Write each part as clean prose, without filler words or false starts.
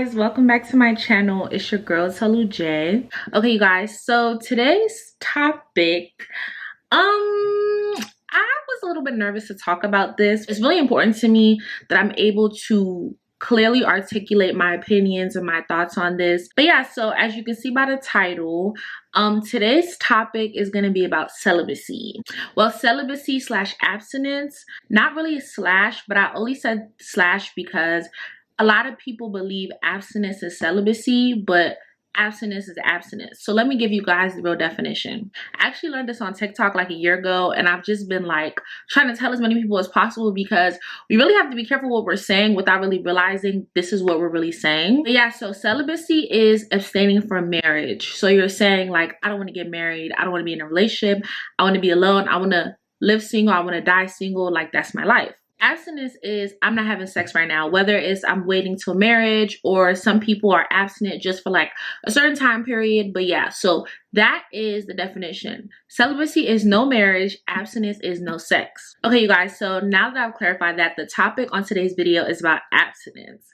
guys, welcome back to my channel. It's your girl Tolu J. Okay, you guys, so today's topic, I was a little bit nervous to talk about this. It's really important to me that I'm able to clearly articulate my opinions and my thoughts on this. But yeah, so as you can see by the title, today's topic is going to be about celibacy. Well, celibacy slash abstinence, not really a slash, but I only said slash because a lot of people believe abstinence is celibacy, but abstinence is abstinence. So let me give you guys the real definition. I actually learned this on TikTok like a year ago, and I've just been like trying to tell as many people as possible because we really have to be careful what we're saying without really realizing this is what we're really saying. But yeah, so celibacy is abstaining from marriage. So you're saying like, I don't want to get married, I don't want to be in a relationship, I want to be alone, I want to live single, I want to die single, like that's my life. Abstinence is I'm not having sex right now, whether it's I'm waiting till marriage, or some people are abstinent just for like a certain time period. But yeah, so that is the definition. Celibacy is no marriage, abstinence is no sex. Okay, you guys, so now that I've clarified that, the topic on today's video is about abstinence.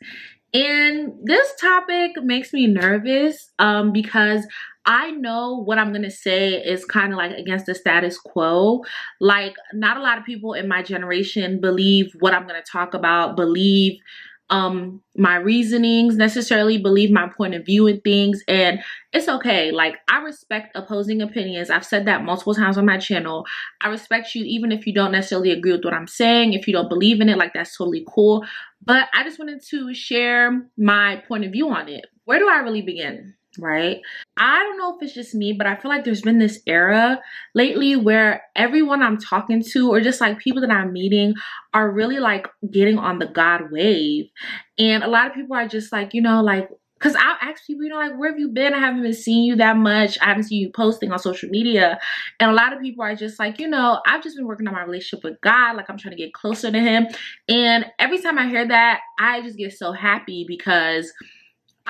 And this topic makes me nervous because I know what I'm going to say is kind of like against the status quo. Like, not a lot of people in my generation believe what I'm going to talk about, believe my reasonings, necessarily believe my point of view in things. And it's okay. Like, I respect opposing opinions. I've said that multiple times on my channel. I respect you even if you don't necessarily agree with what I'm saying. If you don't believe in it, like, that's totally cool. But I just wanted to share my point of view on it. Where do I really begin? Right? I don't know if it's just me, but I feel like there's been this era lately where everyone I'm talking to, or just like people that I'm meeting, are really like getting on the God wave. And a lot of people are just like, you know, like, because I'll ask people, you know, like, where have you been? I haven't been seeing you that much. I haven't seen you posting on social media. And a lot of people are just like, you know, I've just been working on my relationship with God. Like, I'm trying to get closer to him. And every time I hear that, I just get so happy because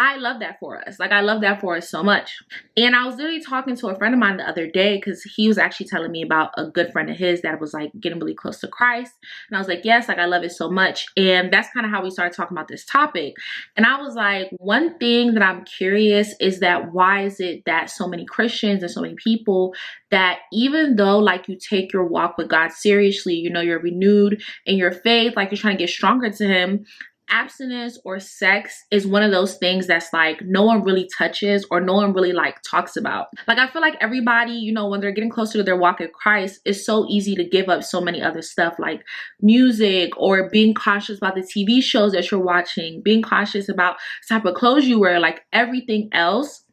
I love that for us. Like, I love that for us so much. And I was literally talking to a friend of mine the other day because he was actually telling me about a good friend of his that was like getting really close to Christ. And I was like, yes, like, I love it so much. And that's kind of how we started talking about this topic. And I was like, one thing that I'm curious is that why is it that so many Christians and so many people that even though like you take your walk with God seriously, you know, you're renewed in your faith, like you're trying to get stronger to him, abstinence or sex is one of those things that's like no one really touches or no one really like talks about. Like, I feel like everybody, you know, when they're getting closer to their walk with Christ, it's so easy to give up so many other stuff like music, or being cautious about the TV shows that you're watching, being cautious about the type of clothes you wear, like everything else.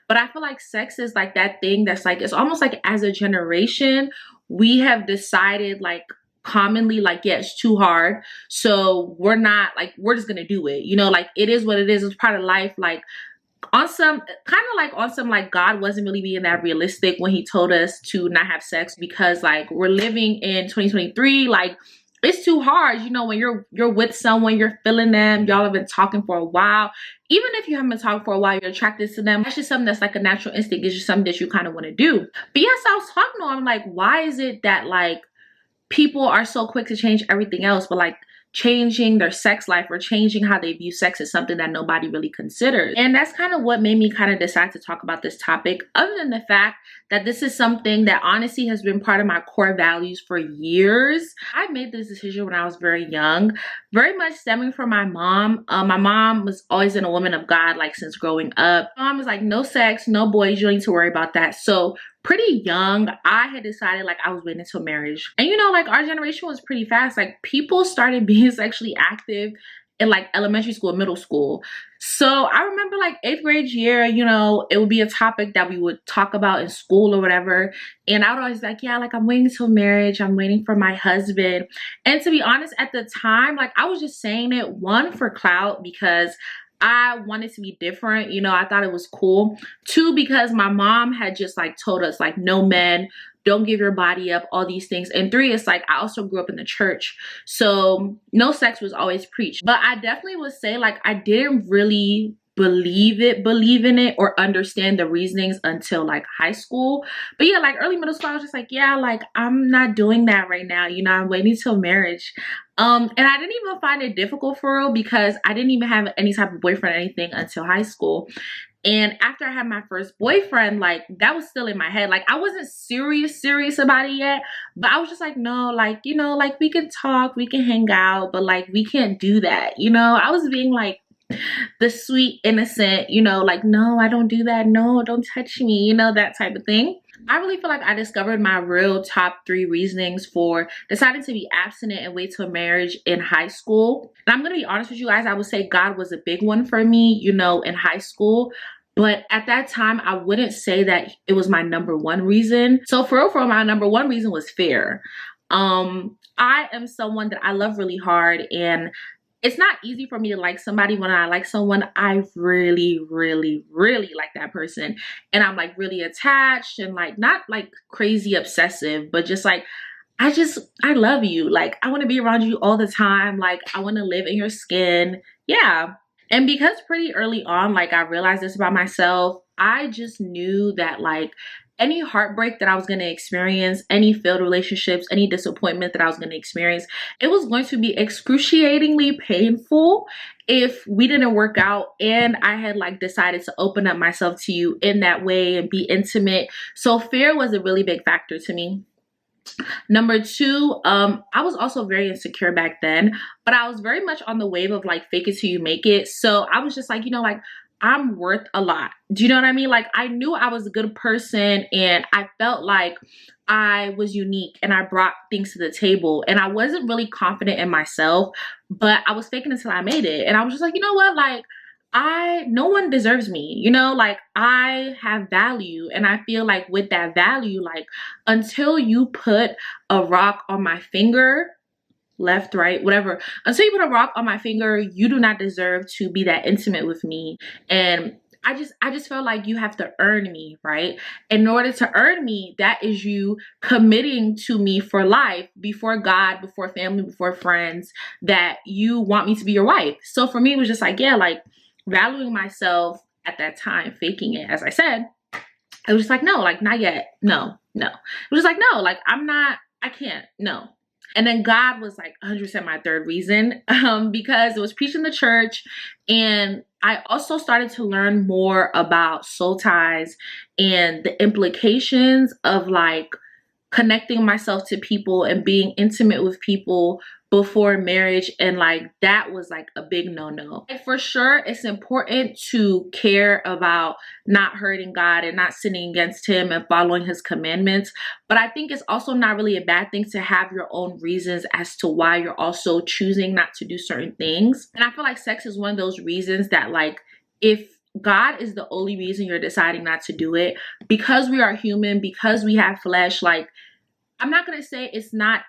But I feel like sex is like that thing that's like, it's almost like as a generation, we have decided like commonly like, yeah, it's too hard, so we're not like, we're just gonna do it, you know, like it is what it is, it's part of life. Like, on some kind of like on some like God wasn't really being that realistic when he told us to not have sex, because like we're living in 2023, like it's too hard, you know, when you're with someone, you're feeling them, y'all have been talking for a while. Even if you haven't been talking for a while, you're attracted to them. That's just something that's like a natural instinct. It's just something that you kind of want to do. But yes, I was talking to him like, why is it that like people are so quick to change everything else, but like changing their sex life or changing how they view sex is something that nobody really considers? And that's kind of what made me kind of decide to talk about this topic, other than the fact that this is something that honestly has been part of my core values for years. I made this decision when I was very young, very much stemming from my mom. My mom was always in a woman of God, like since growing up. My mom was like, no sex, no boys, you don't need to worry about that. So pretty young, I had decided like I was waiting until marriage. And you know, like our generation was pretty fast. Like, people started being sexually active in like elementary school, middle school. So I remember like 8th grade year, you know, it would be a topic that we would talk about in school or whatever. And I would always be like, yeah, like I'm waiting till marriage, I'm waiting for my husband. And to be honest, at the time, like I was just saying it, one, for clout, because I wanted to be different, you know, I thought it was cool. 2, because my mom had just like told us like, no men, don't give your body up, all these things. And 3, it's like I also grew up in the church, so no sex was always preached. But I definitely would say like I didn't really believe in it or understand the reasonings until like high school. But yeah, like early middle school, I was just like, yeah, like I'm not doing that right now, you know, I'm waiting till marriage. And I didn't even find it difficult for real because I didn't even have any type of boyfriend or anything until high school. And after I had my first boyfriend, like that was still in my head. Like I wasn't serious about it yet, but I was just like, no, like, you know, like we can talk, we can hang out, but like we can't do that. You know, I was being like the sweet, innocent, you know, like, no, I don't do that. No, don't touch me, you know, that type of thing. I really feel like I discovered my real top 3 reasonings for deciding to be abstinent and wait till marriage in high school. And I'm going to be honest with you guys, I would say God was a big one for me, you know, in high school. But at that time, I wouldn't say that it was my number 1 reason. So for real, my number 1 reason was fear. I am someone that I love really hard, and it's not easy for me to like somebody. When I like someone, I really like that person. And I'm like really attached and like not like crazy obsessive, but just like, I love you. Like I want to be around you all the time. Like I want to live in your skin. Yeah. And because pretty early on, like I realized this about myself, I just knew that like any heartbreak that I was going to experience, any failed relationships, any disappointment that I was going to experience, it was going to be excruciatingly painful if we didn't work out and I had like decided to open up myself to you in that way and be intimate. So fear was a really big factor to me. Number 2, I was also very insecure back then, but I was very much on the wave of like fake it till you make it. So I was just like, you know, like I'm worth a lot. Do you know what I mean? Like I knew I was a good person and I felt like I was unique and I brought things to the table, and I wasn't really confident in myself, but I was faking until I made it. And I was just like, you know what? Like no one deserves me, you know, like I have value. And I feel like with that value, like until you put a rock on my finger, left, right, whatever, until you put a rock on my finger, you do not deserve to be that intimate with me. And I just felt like you have to earn me, right? In order to earn me, that is you committing to me for life, before God, before family, before friends, that you want me to be your wife. So for me, it was just like, yeah, like valuing myself at that time, faking it, as I said, it was just like, no, like not yet. No. It was just like, no, like I can't, no. And then God was like 100% my 3rd reason, because it was preaching the church. And I also started to learn more about soul ties and the implications of like connecting myself to people and being intimate with people before marriage. And like that was like a big no-no. And for sure, it's important to care about not hurting God and not sinning against him and following his commandments. But I think it's also not really a bad thing to have your own reasons as to why you're also choosing not to do certain things. And I feel like sex is one of those reasons that like, if God is the only reason you're deciding not to do it, because we are human, because we have flesh, like I'm not going to say it's not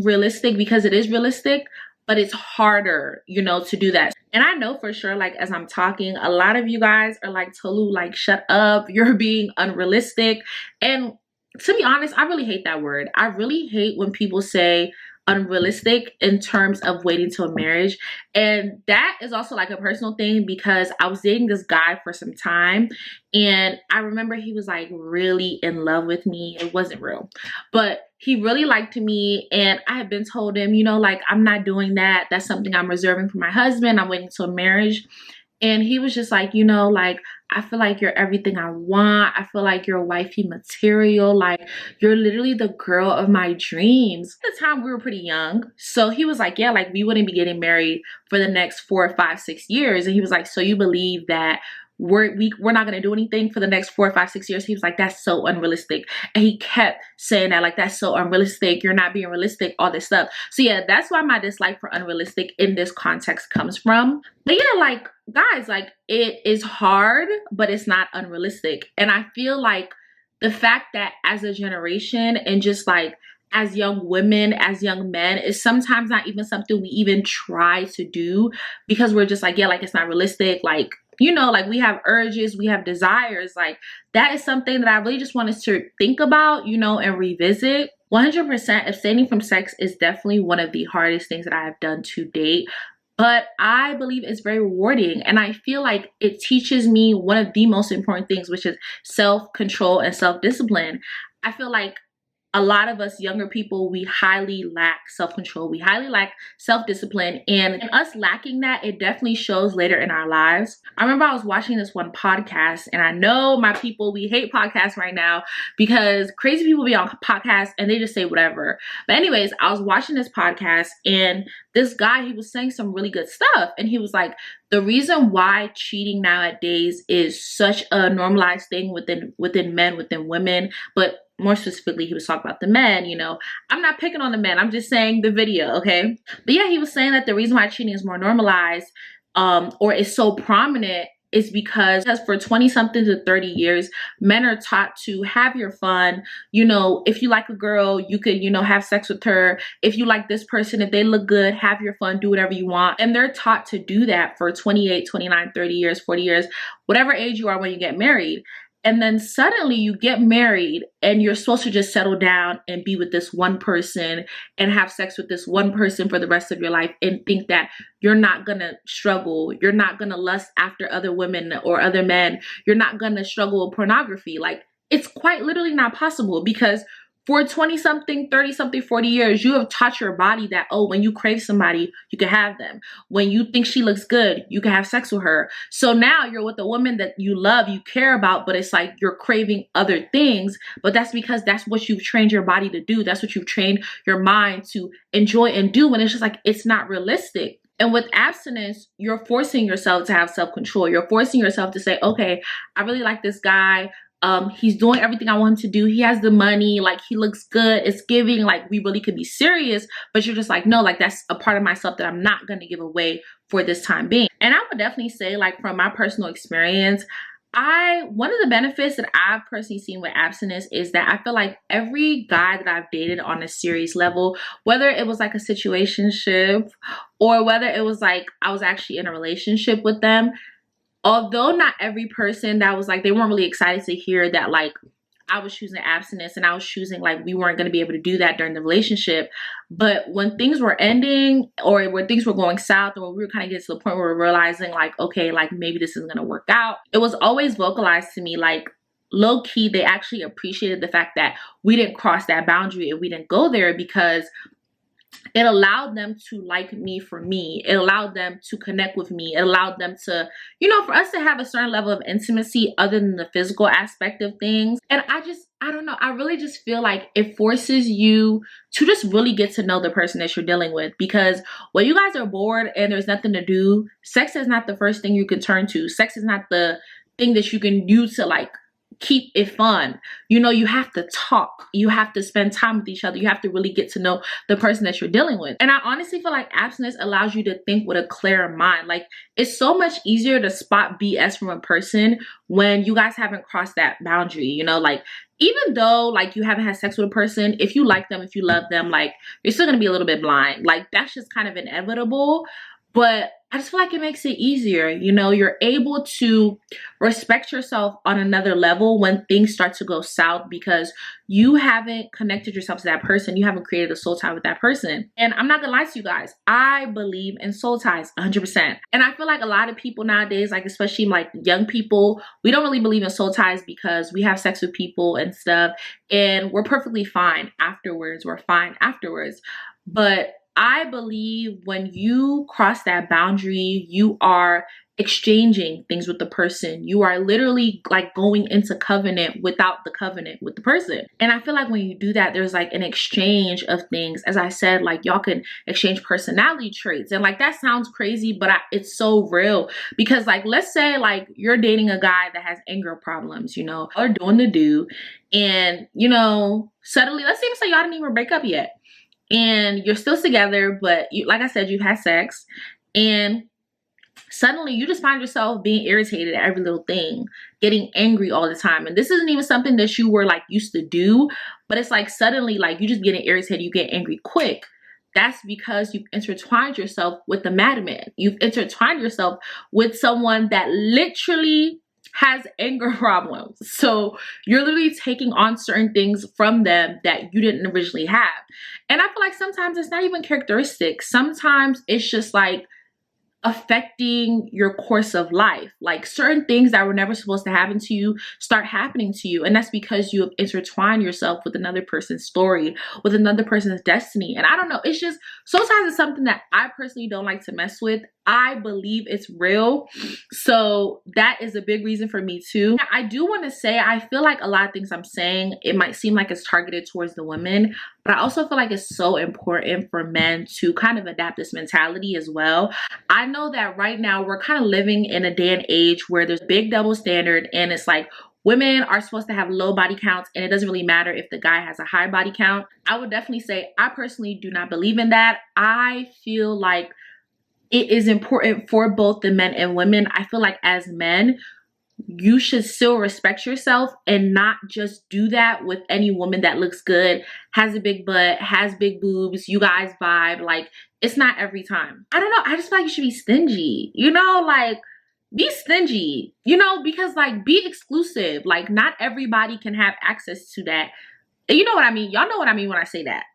realistic, because it is realistic, but it's harder, you know, to do that. And I know for sure, like as I'm talking, a lot of you guys are like, Tolu, like shut up, you're being unrealistic. And to be honest, I really hate that word. I really hate when people say unrealistic in terms of waiting till marriage. And that is also like a personal thing, because I was dating this guy for some time, and I remember he was like really in love with me. It wasn't real, but he really liked me, and I had been told him, you know, like I'm not doing that. That's something I'm reserving for my husband. I'm waiting till marriage. And he was just like, you know, like I feel like you're everything I want. I feel like you're wifey material. Like you're literally the girl of my dreams. At the time we were pretty young. So he was like, yeah, like we wouldn't be getting married for the next 4, 5, 6 years. And he was like, so you believe that we're not going to do anything for the next 4, 5, 6 years? He was like, that's so unrealistic. And he kept saying that, like, that's so unrealistic. You're not being realistic, all this stuff. So yeah, that's why my dislike for unrealistic in this context comes from. But yeah, like guys, like it is hard, but it's not unrealistic. And I feel like the fact that as a generation and just like as young women, as young men, is sometimes not even something we even try to do, because we're just like, yeah, like it's not realistic. Like, you know, like we have urges, we have desires. Like that is something that I really just want us to think about, you know, and revisit. 100% abstaining from sex is definitely one of the hardest things that I have done to date. But I believe it's very rewarding. And I feel like it teaches me one of the most important things, which is self-control and self-discipline. I feel like a lot of us younger people, we highly lack self-control. We highly lack self-discipline. And us lacking that, it definitely shows later in our lives. I remember I was watching this one podcast, and I know my people, we hate podcasts right now because crazy people be on podcasts and they just say whatever. But anyways, I was watching this podcast, and this guy, he was saying some really good stuff. And he was like, the reason why cheating nowadays is such a normalized thing within men, within women, but more specifically, he was talking about the men, you know. I'm not picking on the men. I'm just saying the video, okay? But yeah, he was saying that the reason why cheating is more normalized or is so prominent is because for 20 something to 30 years, men are taught to have your fun. You know, if you like a girl, you could, you know, have sex with her. If you like this person, if they look good, have your fun, do whatever you want. And they're taught to do that for 28, 29, 30 years, 40 years, whatever age you are when you get married. And then suddenly you get married and you're supposed to just settle down and be with this one person and have sex with this one person for the rest of your life and think that you're not gonna struggle. You're not gonna lust after other women or other men. You're not gonna struggle with pornography. Like, it's quite literally not possible, because for 20 something, 30 something, 40 years, you have taught your body that, oh, when you crave somebody, you can have them. When you think she looks good, you can have sex with her. So now you're with a woman that you love, you care about, but it's like you're craving other things. But that's because that's what you've trained your body to do. That's what you've trained your mind to enjoy and do. And it's just like, it's not realistic. And with abstinence, you're forcing yourself to have self-control. You're forcing yourself to say, okay, I really like this guy. He's doing everything I want him to do. He has the money, like he looks good. It's giving like we really could be serious, but you're just like, no, like that's a part of myself that I'm not going to give away for this time being. And I would definitely say, like, from my personal experience, one of the benefits that I've personally seen with abstinence is that I feel like every guy that I've dated on a serious level, whether it was like a situationship or whether it was like I was actually in a relationship with them, although not every person that was like, they weren't really excited to hear that like I was choosing abstinence and I was choosing like we weren't going to be able to do that during the relationship. But when things were ending or when things were going south, or when we were kind of getting to the point where we're realizing like, okay, like maybe this isn't going to work out, it was always vocalized to me like, low key, they actually appreciated the fact that we didn't cross that boundary and we didn't go there, because it allowed them to like me for me. It allowed them to connect with me. It allowed them to, you know, for us to have a certain level of intimacy other than the physical aspect of things. And I don't know. I really just feel like it forces you to just really get to know the person that you're dealing with. Because when you guys are bored and there's nothing to do, sex is not the first thing you can turn to. Sex is not the thing that you can use to like keep it fun. You know, you have to talk. You have to spend time with each other. You have to really get to know the person that you're dealing with. And I honestly feel like abstinence allows you to think with a clear mind. Like, it's so much easier to spot BS from a person when you guys haven't crossed that boundary, you know, like, even though like you haven't had sex with a person, if you like them, if you love them, like you're still gonna be a little bit blind. Like, that's just kind of inevitable. But I just feel like it makes it easier. You know, you're able to respect yourself on another level when things start to go south, because you haven't connected yourself to that person. You haven't created a soul tie with that person. And I'm not gonna lie to you guys, I believe in soul ties 100%. And I feel like a lot of people nowadays, like especially like young people, we don't really believe in soul ties because we have sex with people and stuff and we're perfectly fine afterwards. We're fine afterwards. But I believe when you cross that boundary, you are exchanging things with the person. You are literally like going into covenant without the covenant with the person. And I feel like when you do that, there's like an exchange of things. As I said, like y'all can exchange personality traits. And like that sounds crazy, but it's so real. Because like, let's say like you're dating a guy that has anger problems, you know, or doing the do. And, you know, suddenly, let's even say y'all didn't even break up yet. And you're still together, but you, like I said, you've had sex, and suddenly you just find yourself being irritated at every little thing, getting angry all the time. And this isn't even something that you were like used to do, but it's like suddenly like you just getting irritated, you get angry quick. That's because you've intertwined yourself with the madman. You've intertwined yourself with someone that literally has anger problems. So you're literally taking on certain things from them that you didn't originally have. And I feel like sometimes it's not even characteristic. Sometimes it's just like affecting your course of life. Like certain things that were never supposed to happen to you start happening to you, and that's because you have intertwined yourself with another person's story, with another person's destiny. And I don't know, it's just sometimes it's something that I personally don't like to mess with. I believe it's real, so that is a big reason for me too. I do want to say, I feel like a lot of things I'm saying, it might seem like it's targeted towards the women, but I also feel like it's so important for men to kind of adapt this mentality as well. I know that right now we're kind of living in a day and age where there's big double standard, and it's like women are supposed to have low body counts, and it doesn't really matter if the guy has a high body count. I would definitely say I personally do not believe in that. I feel like it is important for both the men and women. I feel like as men, you should still respect yourself and not just do that with any woman that looks good, has a big butt, has big boobs, you guys vibe. Like, it's not every time. I don't know, I just feel like you should be stingy, you know, like be stingy, you know, because like be exclusive. Like not everybody can have access to that. And you know what I mean? Y'all know what I mean when I say that.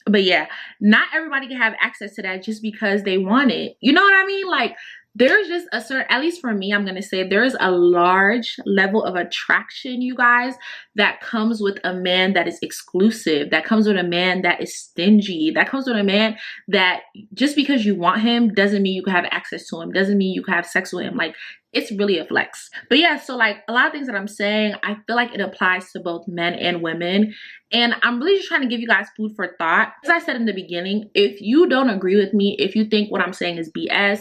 But yeah, not everybody can have access to that just because they want it. You know what I mean? Like there's just a certain, at least for me, I'm going to say there's a large level of attraction, you guys, that comes with a man that is exclusive, that comes with a man that is stingy, that comes with a man that just because you want him doesn't mean you can have access to him, doesn't mean you can have sex with him. Like it's really a flex. But yeah, so like a lot of things that I'm saying, I feel like it applies to both men and women. And I'm really just trying to give you guys food for thought. As I said in the beginning, if you don't agree with me, if you think what I'm saying is BS,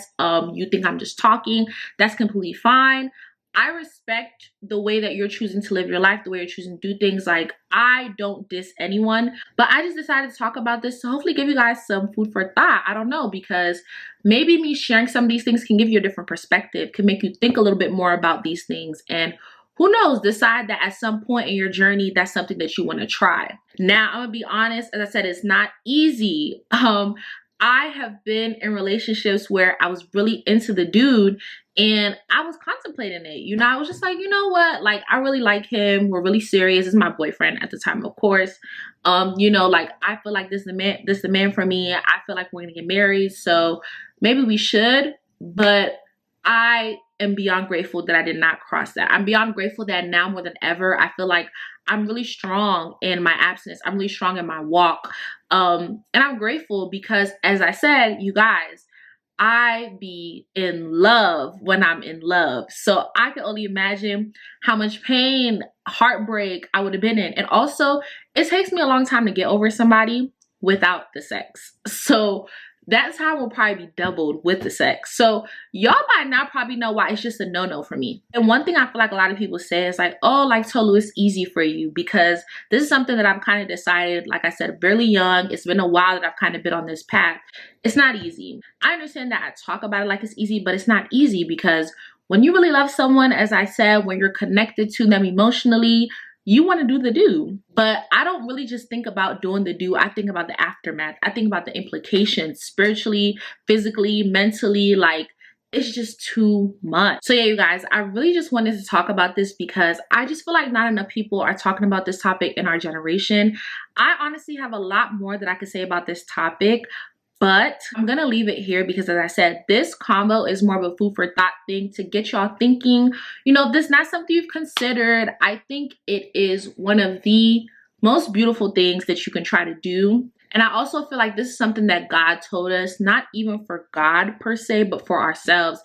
you think I'm just talking, that's completely fine. I respect the way that you're choosing to live your life, the way you're choosing to do things. Like, I don't diss anyone, but I just decided to talk about this to hopefully give you guys some food for thought. I don't know, because maybe me sharing some of these things can give you a different perspective, can make you think a little bit more about these things. And who knows, decide that at some point in your journey, that's something that you want to try. Now, I'm gonna be honest, as I said, it's not easy. I have been in relationships where I was really into the dude and I was contemplating it. You know, I was just like, you know what? Like, I really like him. We're really serious. This is my boyfriend at the time, of course. You know, like, I feel like this is the man for me. I feel like we're gonna get married. So maybe we should, but I am beyond grateful that I did not cross that. I'm beyond grateful that now more than ever, I feel like I'm really strong in my abstinence. I'm really strong in my walk. And I'm grateful because, as I said, you guys, I be in love when I'm in love. So I can only imagine how much pain, heartbreak I would have been in. And also, it takes me a long time to get over somebody without the sex. So that time will probably be doubled with the sex. So y'all might not probably know why it's just a no-no for me. And one thing I feel like a lot of people say is like, oh, like Tolu, it's easy for you, because this is something that I've kind of decided, like I said, really young. It's been a while that I've kind of been on this path. It's not easy. I understand that I talk about it like it's easy, but it's not easy, because when you really love someone, as I said, when you're connected to them emotionally, you want to do the do. But I don't really just think about doing the do. I think about the aftermath. I think about the implications spiritually, physically, mentally. Like, it's just too much. So yeah, you guys, I really just wanted to talk about this because I just feel like not enough people are talking about this topic in our generation. I honestly have a lot more that I could say about this topic, but I'm gonna leave it here because, as I said, this combo is more of a food for thought thing to get y'all thinking. You know, this is not something you've considered. I think it is one of the most beautiful things that you can try to do. And I also feel like this is something that God told us, not even for God per se, but for ourselves.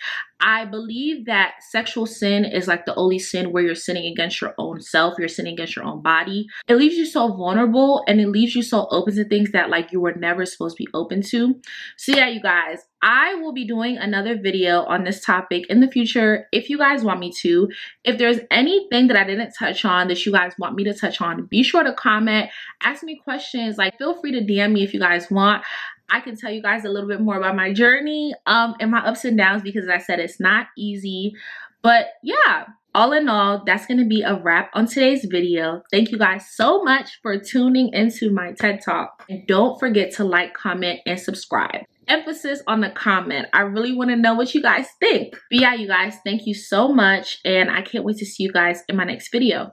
I believe that sexual sin is like the only sin where you're sinning against your own self, you're sinning against your own body. It leaves you so vulnerable and it leaves you so open to things that like you were never supposed to be open to. So yeah, you guys, I will be doing another video on this topic in the future if you guys want me to. If there's anything that I didn't touch on that you guys want me to touch on, be sure to comment, ask me questions. Like, feel free to DM me if you guys want. I can tell you guys a little bit more about my journey and my ups and downs, because as I said, it's not easy. But yeah, all in all, that's going to be a wrap on today's video. Thank you guys so much for tuning into my TED Talk. And don't forget to like, comment, and subscribe. Emphasis on the comment. I really want to know what you guys think. But yeah, you guys, thank you so much. And I can't wait to see you guys in my next video.